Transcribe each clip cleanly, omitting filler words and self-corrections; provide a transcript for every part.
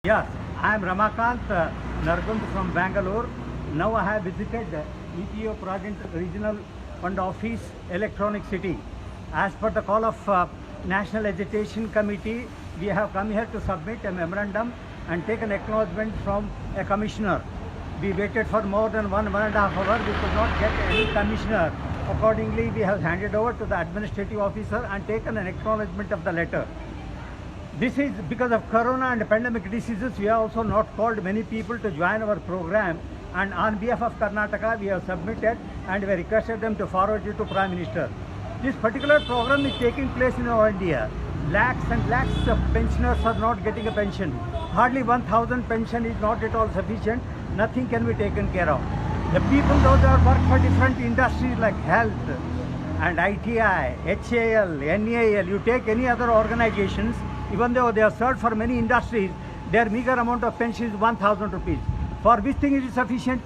Yes, I am Ramakant Nargund from Bangalore. Now I have visited the EPO Project Regional Fund Office, Electronic City. As per the call of National Agitation Committee, we have come here to submit a memorandum and take an acknowledgement from a commissioner. We waited for more than 1.5 hours. We could not get any commissioner. Accordingly, we have handed over to the administrative officer and taken an acknowledgement of the letter. This is because of corona and pandemic diseases. We have also not called many people to join our program, and on behalf of Karnataka we have submitted and we requested them to forward it to Prime Minister. This particular program is taking place in our India. Lakhs and lakhs of pensioners are not getting a pension. Hardly 1,000 pension is not at all sufficient. Nothing can be taken care of. The people those that work for different industries like health and ITI, HAL, NAL, you take any other organizations, even though they have served for many industries, their meager amount of pension is 1,000 rupees. For which thing it is sufficient?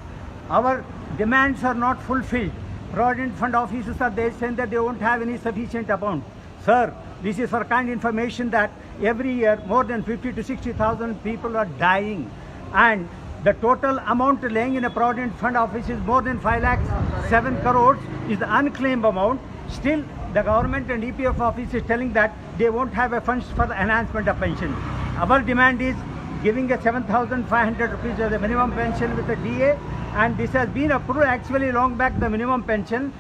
Our demands are not fulfilled. Provident Fund officers are there saying that they won't have any sufficient amount. Sir, this is for kind information that every year more than 50 to 60,000 people are dying, and the total amount laying in a Provident Fund office is more than 5 lakhs 7 crores is the unclaimed amount. Still, the government and EPF office is telling that they won't have a funds for the enhancement of pension. Our demand is giving a 7,500 rupees as a minimum pension with a DA, and this has been approved actually long back, the minimum pension.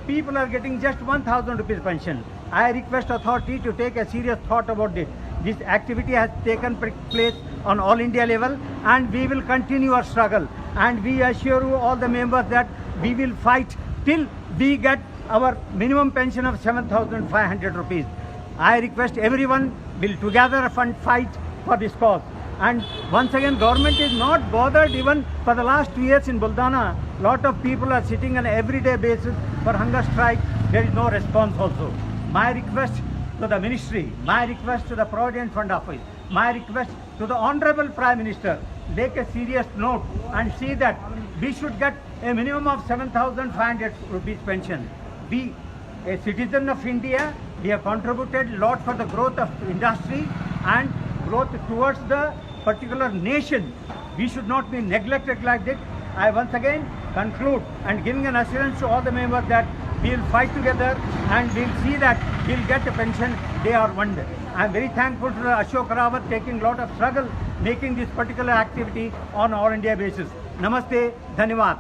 People are getting just 1,000 rupees pension. I request authority to take a serious thought about this. This activity has taken place on all India level, and we will continue our struggle. And we assure you all the members that we will fight till we get our minimum pension of 7,500 rupees. I request everyone will together fight for this cause. And once again, government is not bothered. Even for the last 2 years in Buldana, lot of people are sitting on an everyday basis for hunger strike. There is no response also. My request to the ministry, my request to the Provident Fund office, my request to the Honorable Prime Minister, take a serious note and see that we should get a minimum of 7,500 rupees pension. We, a citizen of India, we have contributed a lot for the growth of industry and growth towards the particular nation. We should not be neglected like that. I once again conclude and giving an assurance to all the members that we will fight together and we will see that we will get a pension day or one day. I am very thankful to Ashok Rawat taking a lot of struggle, making this particular activity on all India basis. Namaste, Dhanyavad.